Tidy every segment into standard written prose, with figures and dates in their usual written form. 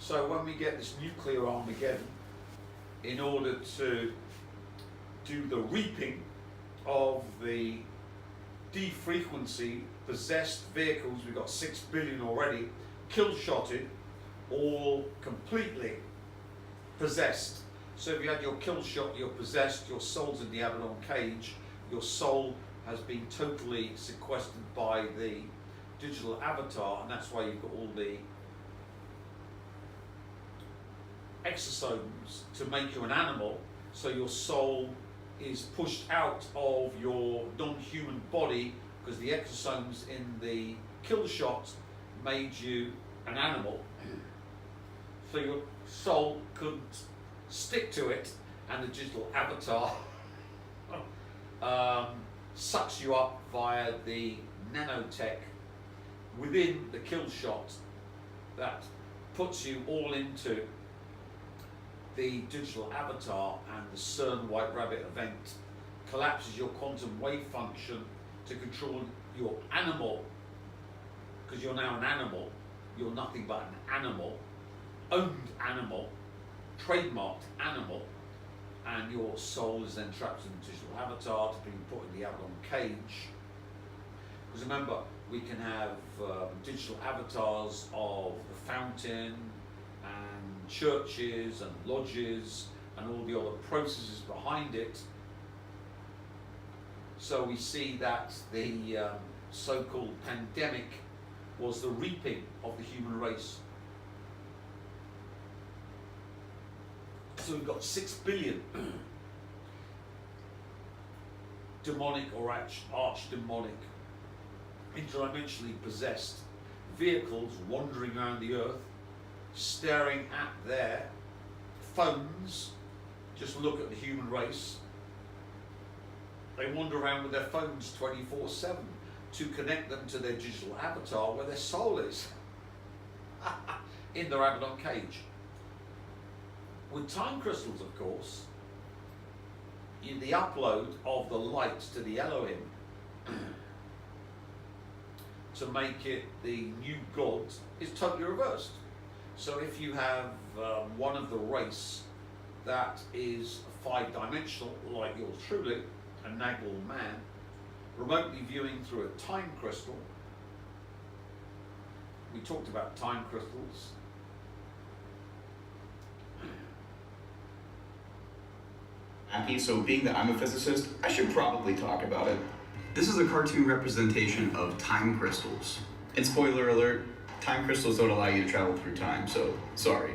So when we get this nuclear Armageddon, in order to do the reaping of the D-frequency possessed vehicles, we've got 6 billion already, kill-shotted, all completely possessed. So if you had your kill shot, you're possessed, your soul's in the Abaddon cage, your soul has been totally sequestered by the digital avatar, and that's why you've got all the exosomes to make you an animal, so your soul is pushed out of your non-human body because the exosomes in the kill shot made you an animal. So your soul couldn't stick to it, and the digital avatar sucks you up via the nanotech within the kill shot that puts you all into the digital avatar, and the CERN White Rabbit event collapses your quantum wave function to control your animal, because you're now an animal, you're nothing but an animal, owned animal, trademarked animal, and your soul is then trapped in the digital avatar to be put in the Abaddon cage. Because remember, we can have digital avatars of the fountain and churches and lodges and all the other processes behind it. So we see that the so-called pandemic was the reaping of the human race. So we've got 6 billion demonic or arch-demonic, interdimensionally possessed vehicles wandering around the earth, staring at their phones. Just look at the human race. They wander around with their phones 24/7 to connect them to their digital avatar where their soul is, in their Abaddon cage. With time crystals, of course, the upload of the light to the Elohim to make it the new God is totally reversed. So if you have one of the race that is 5-dimensional, like yours truly, a Nagle man, remotely viewing through a time crystal. We talked about time crystals. So being that I'm a physicist, I should probably talk about it. This is a cartoon representation of time crystals. And spoiler alert, time crystals don't allow you to travel through time, so sorry.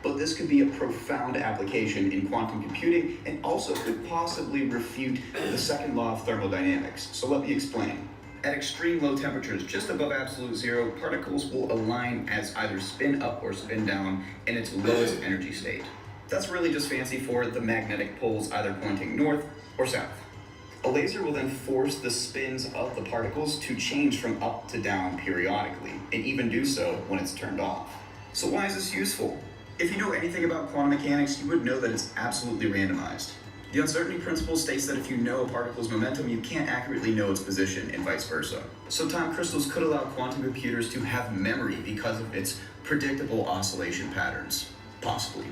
But this could be a profound application in quantum computing and also could possibly refute the second law of thermodynamics. So let me explain. At extreme low temperatures, just above absolute zero, particles will align as either spin up or spin down in its lowest energy state. That's really just fancy for the magnetic poles either pointing north or south. A laser will then force the spins of the particles to change from up to down periodically, and even do so when it's turned off. So why is this useful? If you know anything about quantum mechanics, you would know that it's absolutely randomized. The uncertainty principle states that if you know a particle's momentum, you can't accurately know its position, and vice versa. So time crystals could allow quantum computers to have memory because of its predictable oscillation patterns. Possibly.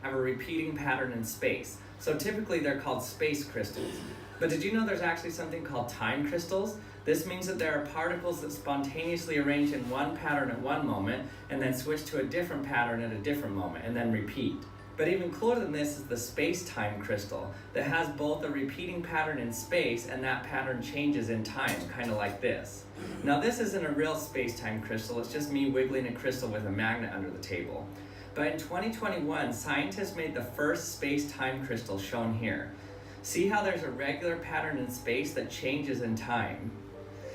Have a repeating pattern in space. So typically they're called space crystals. But did you know there's actually something called time crystals? This means that there are particles that spontaneously arrange in one pattern at one moment and then switch to a different pattern at a different moment and then repeat. But even cooler than this is the space-time crystal that has both a repeating pattern in space and that pattern changes in time, kind of like this. Now this isn't a real space-time crystal, it's just me wiggling a crystal with a magnet under the table. But in 2021, scientists made the first space-time crystal shown here. See how there's a regular pattern in space that changes in time?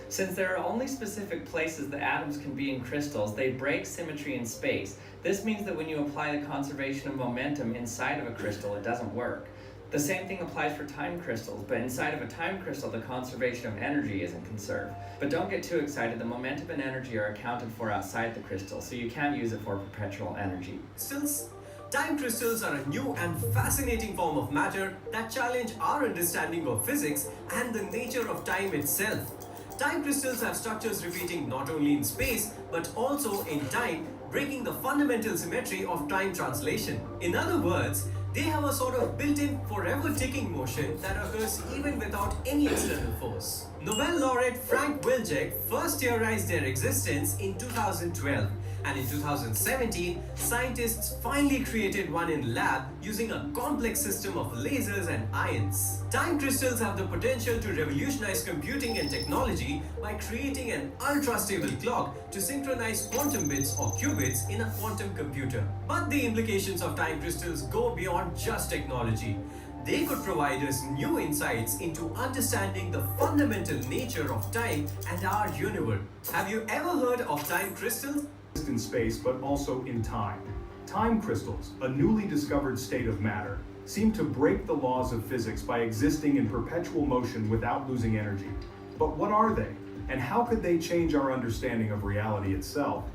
Since there are only specific places that atoms can be in crystals, they break symmetry in space. This means that when you apply the conservation of momentum inside of a crystal, it doesn't work. The same thing applies for time crystals, but inside of a time crystal, the conservation of energy isn't conserved. But don't get too excited, the momentum and energy are accounted for outside the crystal, so you can't use it for perpetual energy. Crystals? Time crystals are a new and fascinating form of matter that challenge our understanding of physics and the nature of time itself. Time crystals have structures repeating not only in space, but also in time breaking the fundamental symmetry of time translation. In other words, they have a sort of built-in forever ticking motion that occurs even without any external force. Nobel laureate Frank Wilczek first theorized their existence in 2012, and in 2017, scientists finally created one in lab using a complex system of lasers and ions. Time crystals have the potential to revolutionize computing and technology by creating an ultra-stable clock to synchronize quantum bits or qubits in a quantum computer. But the implications of time crystals go beyond just technology. They could provide us new insights into understanding the fundamental nature of time and our universe. Have you ever heard of time crystals? In space, but also in time. Time crystals, a newly discovered state of matter, seem to break the laws of physics by existing in perpetual motion without losing energy. But what are they? And how could they change our understanding of reality itself?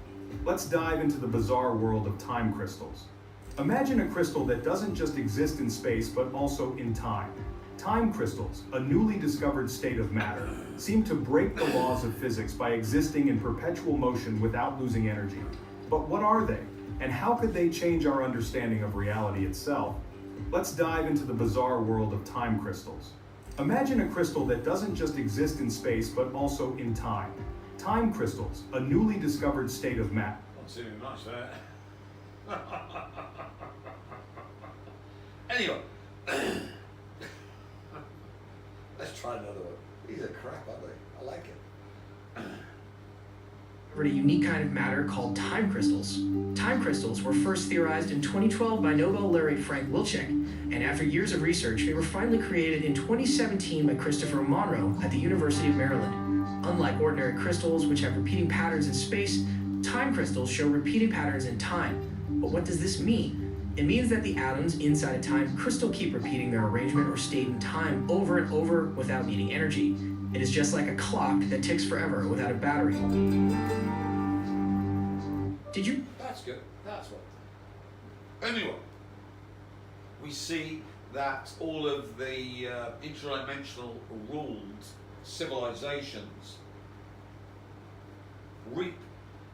Let's dive into the bizarre world of time crystals. Imagine a crystal that doesn't just exist in space, but also in time. Time crystals, a newly discovered state of matter, seem to break the laws of physics by existing in perpetual motion without losing energy. But what are they? And how could they change our understanding of reality itself? Let's dive into the bizarre world of time crystals. Imagine a crystal that doesn't just exist in space, but also in time. Time crystals, a newly discovered state of matter. Not too much there. Anyway. Let's try another one. These are crap, aren't they? I like it. A unique kind of matter called time crystals. Time crystals were first theorized in 2012 by Nobel laureate Frank Wilczek, and after years of research, they were finally created in 2017 by Christopher Monro at the University of Maryland. Unlike ordinary crystals, which have repeating patterns in space, time crystals show repeating patterns in time. But what does this mean? It means that the atoms inside a time crystal keep repeating their arrangement or state in time over and over without needing energy. It is just like a clock that ticks forever without a battery. Did you? That's good. That's what. Anyway, we see that all of the interdimensional ruled civilizations reap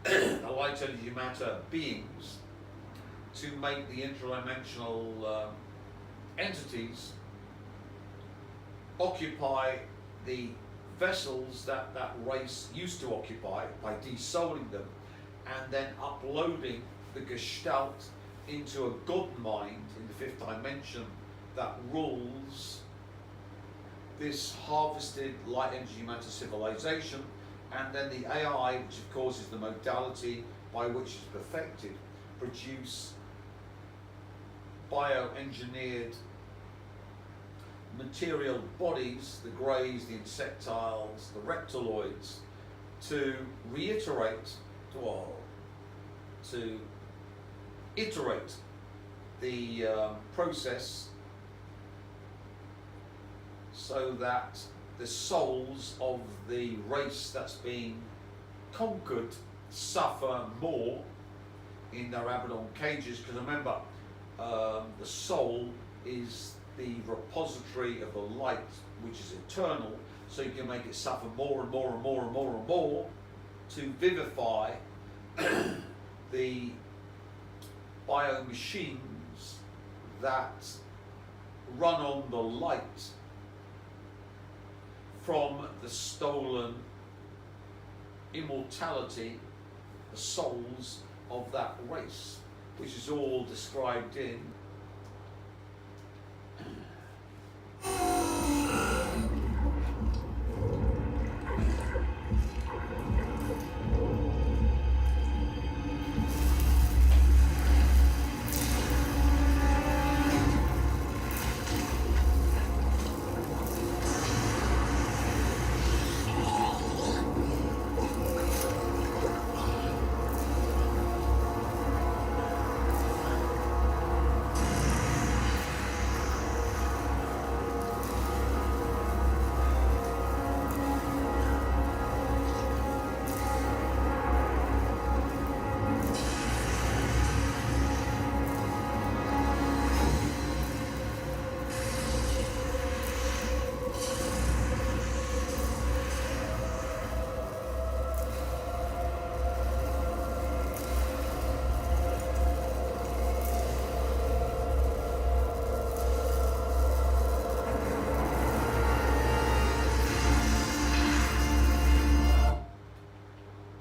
the light energy matter beings to make the interdimensional entities occupy the vessels that that race used to occupy by desouling them and then uploading the gestalt into a god mind in the fifth dimension that rules this harvested light energy matter civilization, and then the AI, which of course is the modality by which it's perfected, produce bioengineered material bodies, the greys, the insectiles, the reptiloids, to reiterate, to iterate the process so that the souls of the race that's being conquered suffer more in their Abaddon cages, because remember, the soul is the repository of the light, which is eternal, so you can make it suffer more and more and more and more and more to vivify the biomachines that run on the light from the stolen immortality, the souls of that race, which is all described in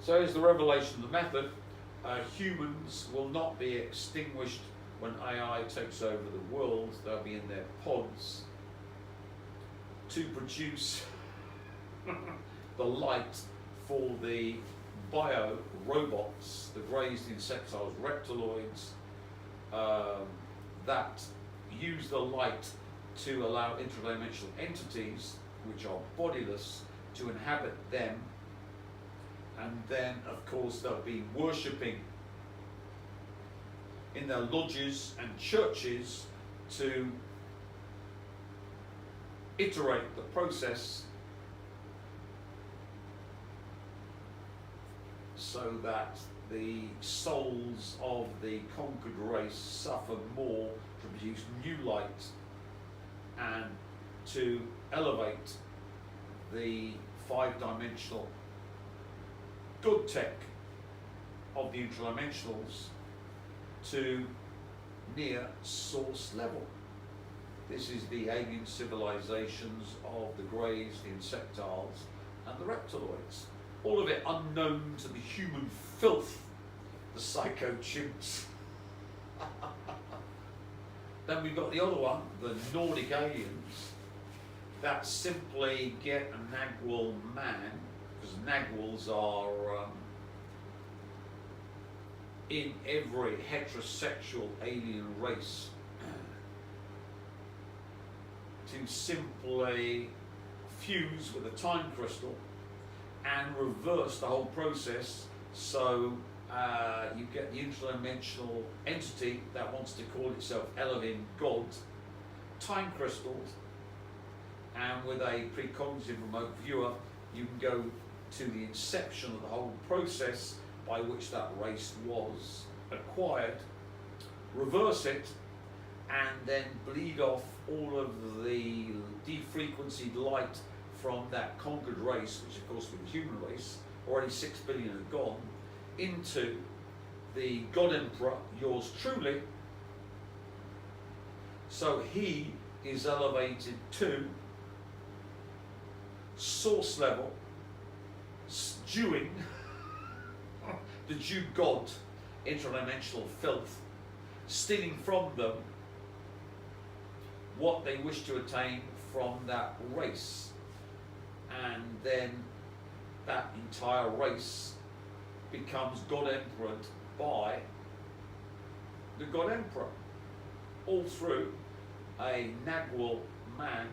So here's the revelation of the method. Humans will not be extinguished when AI takes over the world. They'll be in their pods to produce the light for the bio robots, the greys, the insectiles, reptiloids, that use the light to allow interdimensional entities, which are bodiless, to inhabit them. And then, of course, they'll be worshipping in their lodges and churches to iterate the process so that the souls of the conquered race suffer more to produce new light and to elevate the five-dimensional good tech of the interdimensionals to near source level. This is the alien civilizations of the greys, the insectiles, and the reptiloids. All of it unknown to the human filth, the psycho chimps. Then we've got the other one, the Nordic aliens, that simply get a Nagwal man, because Nagwals are in every heterosexual alien race, to simply fuse with a time crystal and reverse the whole process, so you get the interdimensional entity that wants to call itself Elohim, God, time crystals, and with a precognitive remote viewer you can go to the inception of the whole process by which that race was acquired, reverse it, and then bleed off all of the defrequencyed light from that conquered race, which of course was the human race, already 6 billion have gone, into the God Emperor, yours truly. So he is elevated to source level, stewing the Jew God, interdimensional filth, stealing from them what they wish to attain from that race. And then that entire race becomes God Emperored by the God Emperor, all through a Nagwal man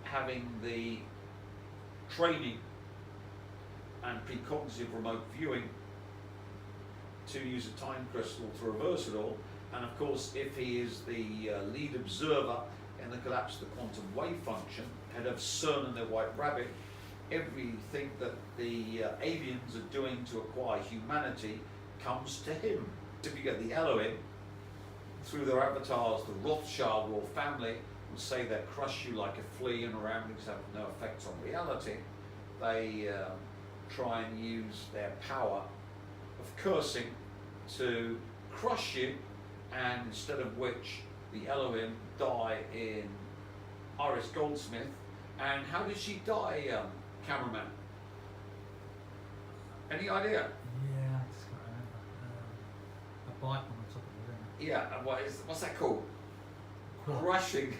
having the training and precognitive remote viewing to use a time crystal to reverse it all. And of course, if he is the lead observer in the collapse of the quantum wave function, head of CERN and their White Rabbit, everything that the aliens are doing to acquire humanity comes to him. If you get the Elohim, through their avatars, the Rothschild royal family will say they crush you like a flea and ramblings have no effect on reality. They try and use their power of cursing to crush you, and instead of which the Elohim die in Iris Goldsmith. And how did she die, cameraman? Any idea? Yeah, I just can't remember. A bike on the top of the rim. Yeah, and what's that called? Quad. Crushing.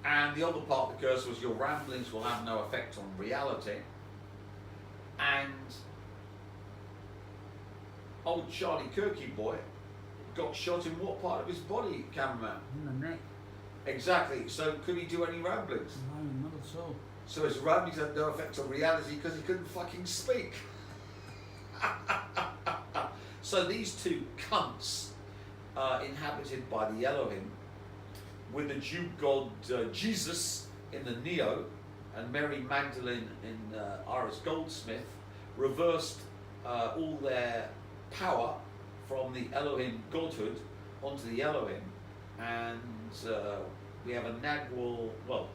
And the other part of the curse was your ramblings will have no effect on reality. And old Charlie Kirky boy got shot in what part of his body, cameraman? In the neck. Exactly. So could he do any ramblings? No, not at all. So his ramblings had no effect on reality because he couldn't fucking speak. So these two cunts inhabited by the Elohim, with the Jew god Jesus in the Neo and Mary Magdalene in Iris Goldsmith, reversed all their power from the Elohim godhood onto the Elohim, and we have a Nagwal, well,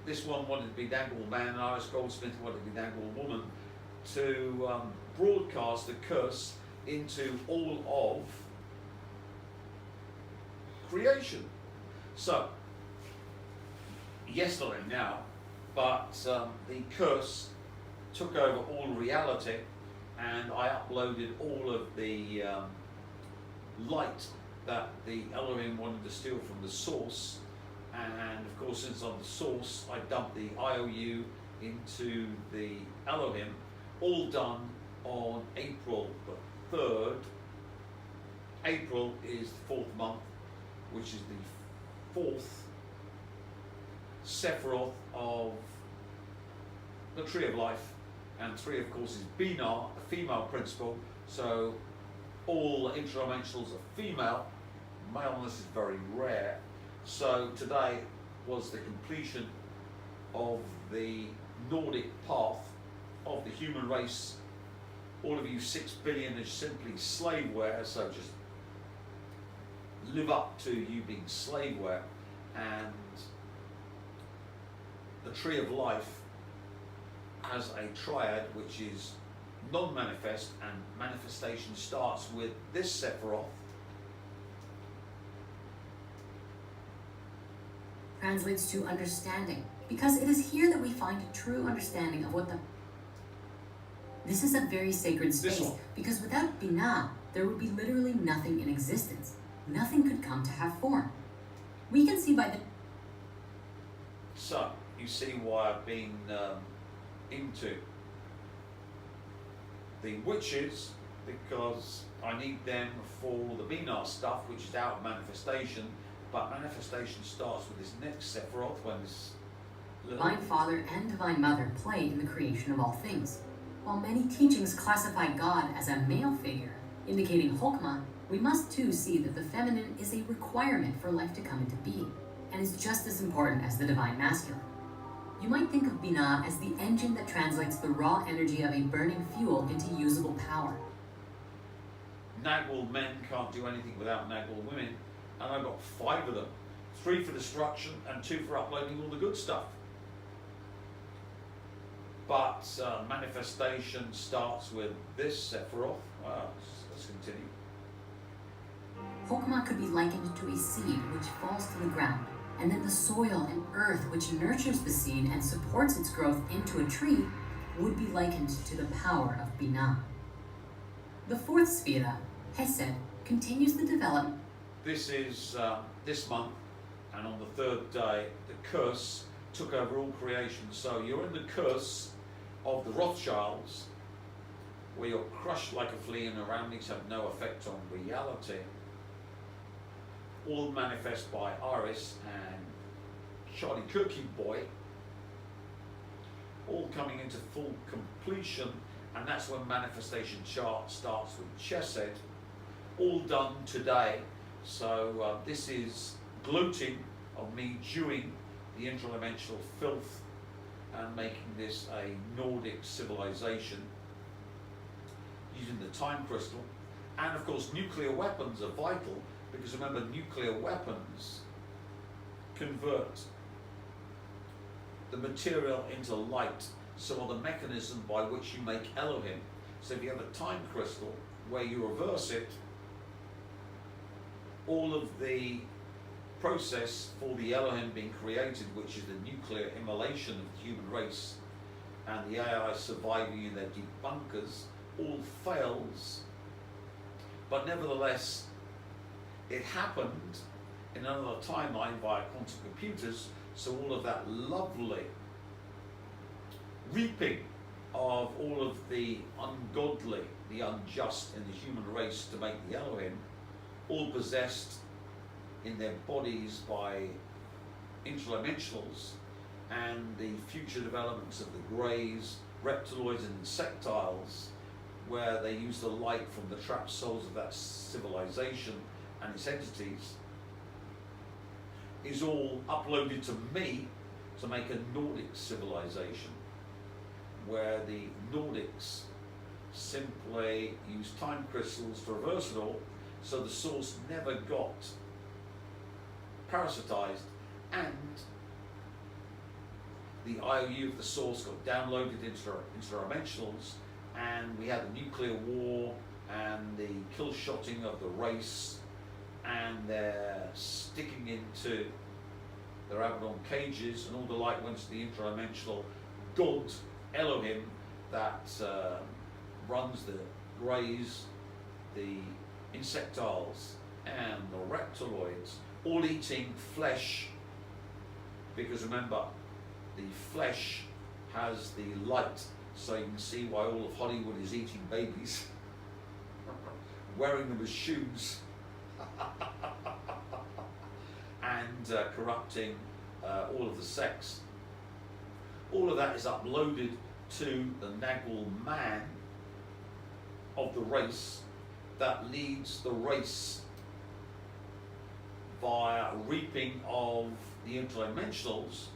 this one wanted to be Nagwal man, and Iris Goldsmith wanted to be Nagwal woman, to broadcast the curse into all of creation. So, yesterday now, but the curse took over all reality, and I uploaded all of the light that the Elohim wanted to steal from the source. And of course, since I'm the source, I dumped the IOU into the Elohim, all done on April the 3rd. April is the 4th month, which is the 4th Sephiroth of the Tree of Life, and 3 of course is Binah, a female principle, so all intradimensionals are female. Maleness is very rare. So today was the completion of the Nordic path of the human race. All of you 6 billion is simply slaveware, so just live up to you being slaveware. And the Tree of Life has a triad which is non-manifest, and manifestation starts with this Sephiroth. Translates to understanding, because it is here that we find a true understanding of what the... This is a very sacred space, one. because without Binah, there would be literally nothing in existence. Nothing could come to have form. We can see by the... So, you see why I've been into the witches, because I need them for the Binah stuff, which is out of manifestation. But manifestation starts with this next Sephiroth, when this little... Divine Father and Divine Mother play in the creation of all things. While many teachings classify God as a male figure, indicating Chokmah, we must too see that the feminine is a requirement for life to come into being, and is just as important as the divine masculine. You might think of Binah as the engine that translates the raw energy of a burning fuel into usable power. Nagwal men can't do anything without Nagwal women, and I've got 5 of them. 3 for destruction and 2 for uploading all the good stuff. But manifestation starts with this Sephiroth. Well, let's continue. Chokmah could be likened to a seed which falls to the ground, and then the soil and earth which nurtures the seed and supports its growth into a tree would be likened to the power of Binah. The 4th Sphira, Hesed, continues the development. This is this month, and on the 3rd day, the curse took over all creation. So you're in the curse of the Rothschilds, where you're crushed like a flea and around these have no effect on reality. All manifest by Iris and Charlie Cookie Boy, all coming into full completion, and that's when manifestation chart starts with Chesed, all done today. So this is gloating of me chewing the interdimensional filth and making this a Nordic civilization using the time crystal. And of course nuclear weapons are vital, because remember, nuclear weapons convert the material into light, so are the mechanism by which you make Elohim. So if you have a time crystal where you reverse it, all of the process for the Elohim being created, which is the nuclear immolation of the human race and the AI surviving in their deep bunkers, all fails. But nevertheless, it happened in another timeline via quantum computers, so all of that lovely reaping of all of the ungodly, the unjust in the human race to make the Elohim, all possessed in their bodies by interdimensionals, and the future developments of the greys, reptiloids and insectiles, where they use the light from the trapped souls of that civilization and its entities, is all uploaded to me to make a Nordic civilization, where the Nordics simply use time crystals to reverse it all, so the source never got parasitized, and the IOU of the source got downloaded into our dimensionals, and we had the nuclear war and the kill-shotting of the race, and they're sticking into their Abaddon cages, and all the light went to the interdimensional God Elohim that runs the greys, the insectiles, and the reptiloids, all eating flesh, because remember, the flesh has the light, so you can see why all of Hollywood is eating babies, wearing them as shoes, and corrupting all of the sex. All of that is uploaded to the Nagul man of the race that leads the race via reaping of the interdimensionals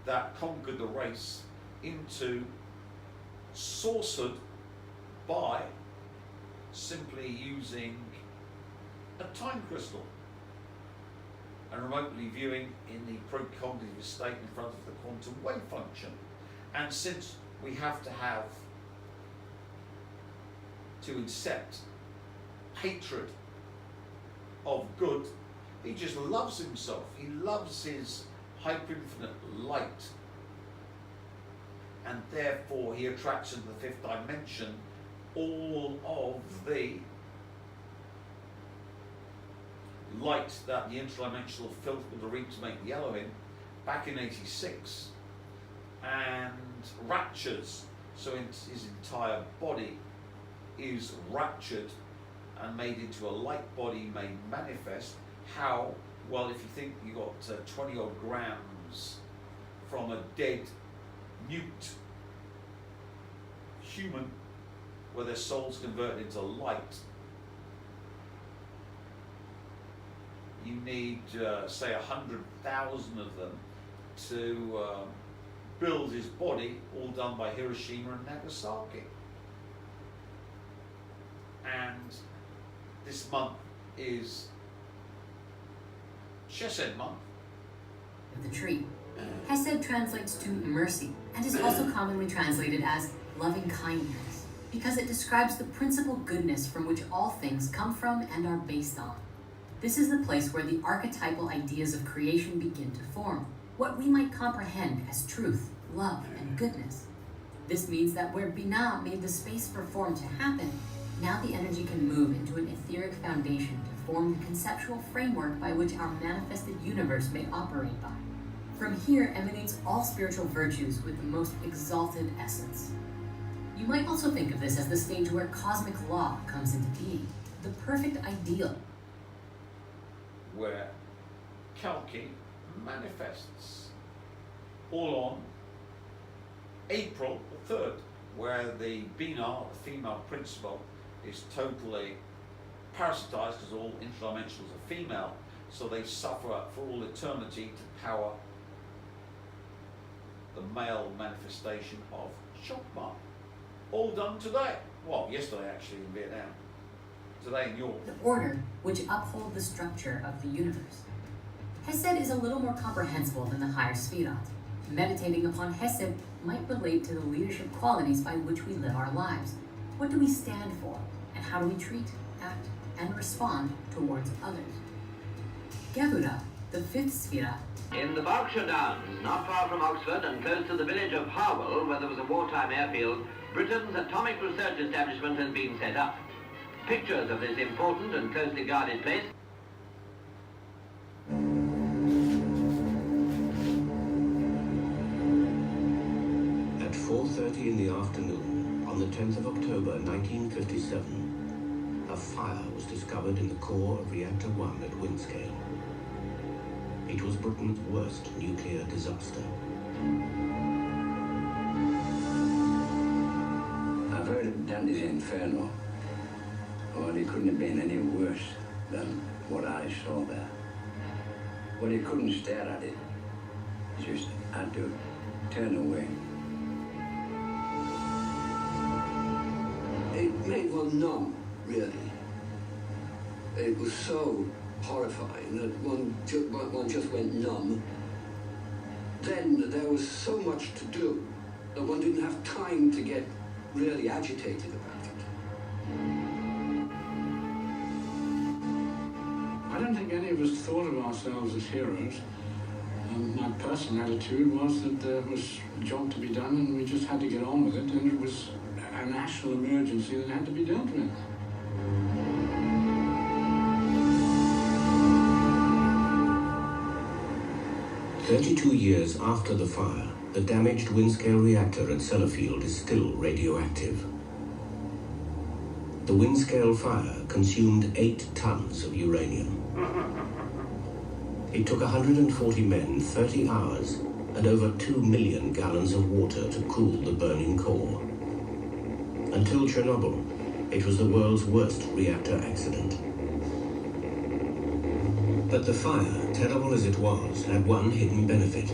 that conquered the race into sorcered by simply using a time crystal and remotely viewing in the precognitive state in front of the quantum wave function. And since we have to incept hatred of good, he just loves himself. He loves his hyper-infinite light. And therefore he attracts into the fifth dimension all of the light that the interdimensional filth would reap to make the Elohim back in 86, and raptures, so his entire body is raptured and made into a light body made manifest. How? Well, if you think you got 20 odd grams from a dead nuked human where their soul's converted into light, you need say 100,000 of them to build his body, all done by Hiroshima and Nagasaki. And this month is Chesed month. Of the tree. Hesed translates to mercy and is also commonly translated as loving kindness because it describes the principal goodness from which all things come from and are based on. This is the place where the archetypal ideas of creation begin to form, what we might comprehend as truth, love, and goodness. This means that where Binah made the space for form to happen, now the energy can move into an etheric foundation to form the conceptual framework by which our manifested universe may operate by. From here emanates all spiritual virtues with the most exalted essence. You might also think of this as the stage where cosmic law comes into being, the perfect ideal. Where Kalki manifests. All on April the 3rd, where the Binah, the female principle, is totally parasitized because all interdimensionals are female, so they suffer for all eternity to power the male manifestation of Chokmah. All done today. Well, yesterday actually in Vietnam. Today in York. The order which uphold the structure of the universe. Hesed is a little more comprehensible than the higher Sfirot. Meditating upon Hesed might relate to the leadership qualities by which we live our lives. What do we stand for, and how do we treat, act, and respond towards others? Gevurah, the fifth Sfirah. In the Berkshire Downs, not far from Oxford and close to the village of Harwell, where there was a wartime airfield, Britain's atomic research establishment has been set up. Pictures of this important and closely guarded place. At 4:30 in the afternoon, on the 10th of October 1957, a fire was discovered in the core of Reactor 1 at Windscale. It was Britain's worst nuclear disaster. I've heard of Dante's Inferno. Well, it couldn't have been any worse than what I saw there. But you couldn't stare at it. You just had to turn away. It made one numb, really. It was so horrifying that one just went numb. Then there was so much to do that one didn't have time to get really agitated about it. I don't think any of us thought of ourselves as heroes. And my personal attitude was that there was a job to be done and we just had to get on with it, and it was a national emergency that had to be dealt with. "32 years after the fire, the damaged Windscale reactor at Sellafield is still radioactive. The Windscale fire consumed 8 tons of uranium. It took 140 men 30 hours and over 2 million gallons of water to cool the burning core. Until Chernobyl, it was the world's worst reactor accident. But the fire, terrible as it was, had one hidden benefit.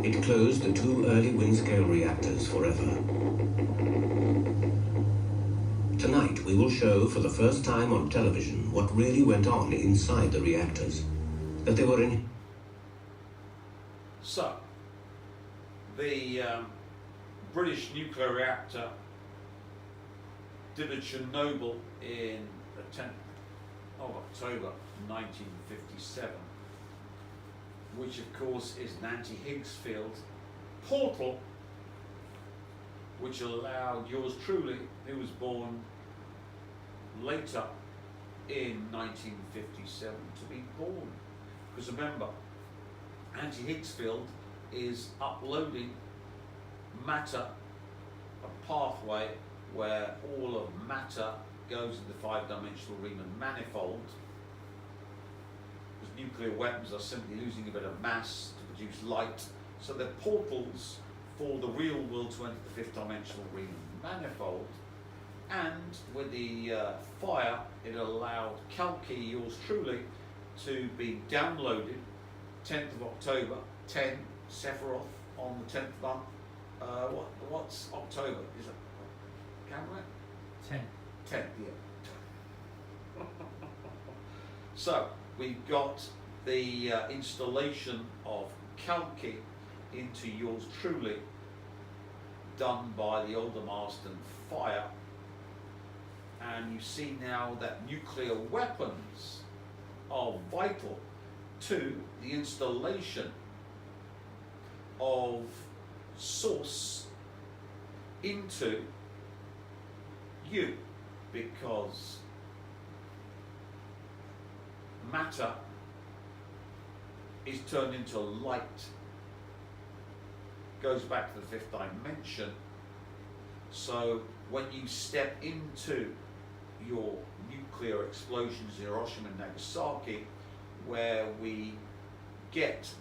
It closed the 2 early Windscale reactors forever. Tonight, we will show for the first time on television what really went on inside the reactors. That they were in... So, the British nuclear reactor did a Chernobyl in the 10th of October 1957, which of course is an anti-Higgs field portal, which allowed yours truly, who was born later in 1957, to be born. Because remember, anti-Higgs field is uploading matter, a pathway where all of matter goes into the 5-dimensional Riemann manifold. Because nuclear weapons are simply losing a bit of mass to produce light, so they're portals for the real world to enter the 5th-dimensional Riemann manifold. And with the fire, it allowed Kalki, yours truly, to be downloaded 10th of October, 10, Sephiroth on the 10th month. What's October? Is it Camera? 10. 10, yeah. So, we've got the installation of Kalki into yours truly, done by the Older Marston fire. And you see now that nuclear weapons are vital to the installation of source into you, because matter is turned into light, goes back to the 5th dimension. So when you step into your nuclear explosions in Hiroshima and Nagasaki, where we get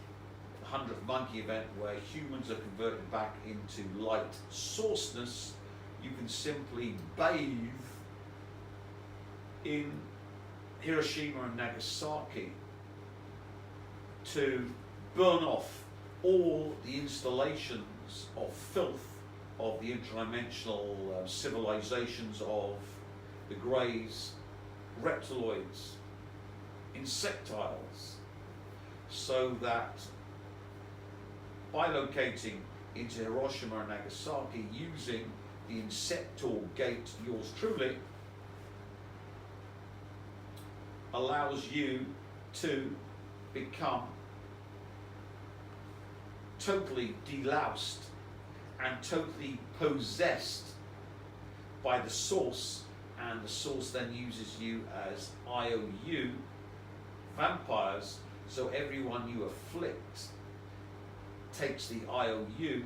the 100th monkey event where humans are converted back into light sourceness, you can simply bathe in Hiroshima and Nagasaki to burn off all the installations of filth of the interdimensional civilizations of the greys, reptiloids, insectiles, so that by locating into Hiroshima and Nagasaki using the Insector gate, yours truly, allows you to become totally deloused and totally possessed by the source, and the source then uses you as IOU vampires, so everyone you afflict takes the IOU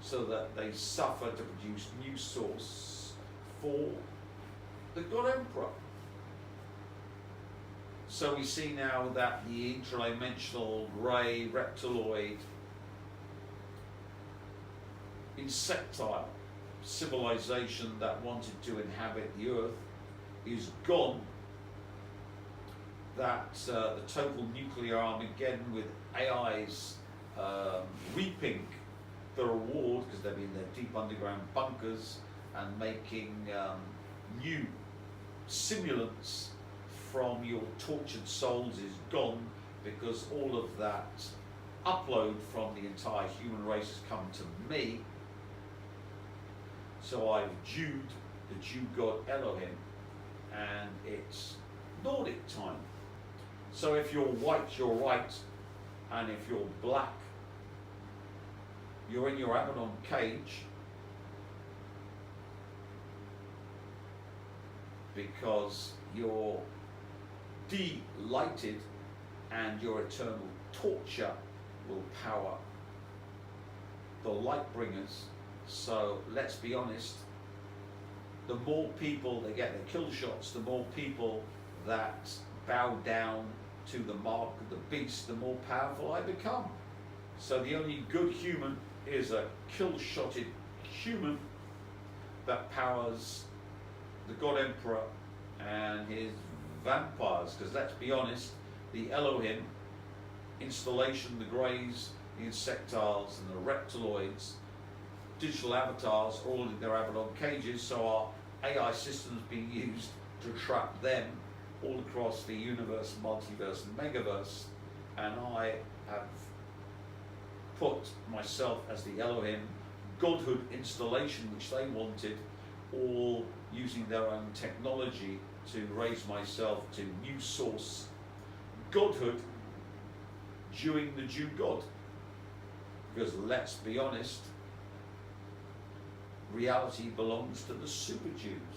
so that they suffer to produce new source for the God Emperor. So we see now that the interdimensional grey reptiloid insectile civilization that wanted to inhabit the earth is gone. That the total nuclear Armageddon with AIs reaping the reward, because they've been in their deep underground bunkers and making new simulants from your tortured souls, is gone, because all of that upload from the entire human race has come to me. So I've Jewed the Jew God Elohim, and it's Nordic time. So if you're white, you're right. and if you're black, you're in your Abaddon cage because you're delighted, and your eternal torture will power the light bringers. So let's be honest, the more people that get their kill shots, the more people that bow down to the mark of the beast, the more powerful I become. So the only good human is a kill-shotted human that powers the God Emperor and his vampires. Because let's be honest, the Elohim installation, the Greys, the Insectiles and the Reptiloids, digital avatars, all in their Abaddon cages, so our AI systems being used to trap them all across the universe, multiverse and megaverse. And I have put myself as the Elohim godhood installation which they wanted, all using their own technology to raise myself to new source godhood, Jewing the Jew God. Because let's be honest, reality belongs to the super Jews.